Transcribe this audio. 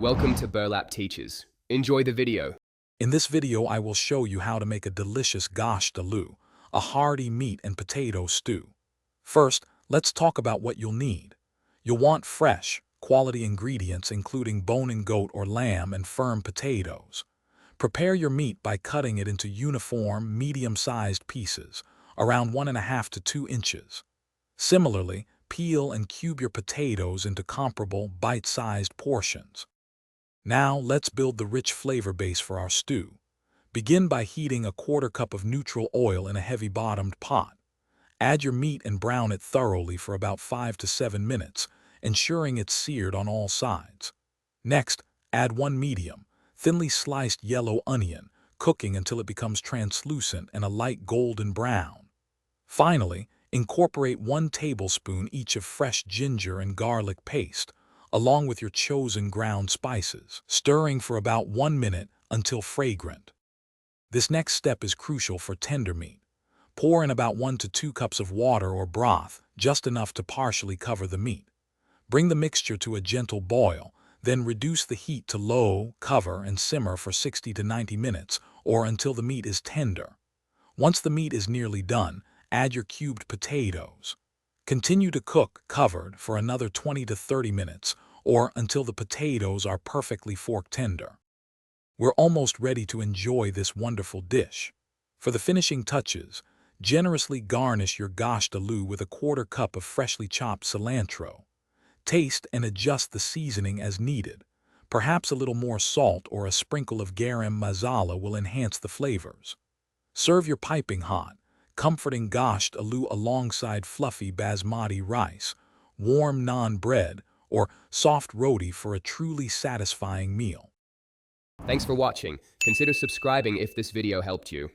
Welcome to Burlap Teachers. Enjoy the video. In this video, I will show you how to make a delicious Gosht Aloo, a hearty meat and potato stew. First, let's talk about what you'll need. You'll want fresh, quality ingredients including bone-in goat or lamb and firm potatoes. Prepare your meat by cutting it into uniform, medium-sized pieces, around 1.5 to 2 inches. Similarly, peel and cube your potatoes into comparable, bite-sized portions. Now let's build the rich flavor base for our stew. Begin by heating a 1/4 cup of neutral oil in a heavy-bottomed pot. Add your meat and brown it thoroughly for about 5 to 7 minutes, ensuring it's seared on all sides. Next, add 1 medium, thinly sliced yellow onion, cooking until it becomes translucent and a light golden brown. Finally, incorporate 1 tablespoon each of fresh ginger and garlic paste, along with your chosen ground spices, stirring for about 1 minute until fragrant. This next step is crucial for tender meat. Pour in about 1 to 2 cups of water or broth, just enough to partially cover the meat. Bring the mixture to a gentle boil, then reduce the heat to low, cover, and simmer for 60 to 90 minutes or until the meat is tender. Once the meat is nearly done, add your cubed potatoes. Continue to cook, covered, for another 20 to 30 minutes, or until the potatoes are perfectly fork tender. We're almost ready to enjoy this wonderful dish. For the finishing touches, generously garnish your Gosht Aloo with a 1/4 cup of freshly chopped cilantro. Taste and adjust the seasoning as needed. Perhaps a little more salt or a sprinkle of garam masala will enhance the flavors. Serve your piping hot, comforting Gosht Aloo alongside fluffy basmati rice, warm naan bread, or soft roti for a truly satisfying meal. Thanks for watching. Consider subscribing if this video helped you.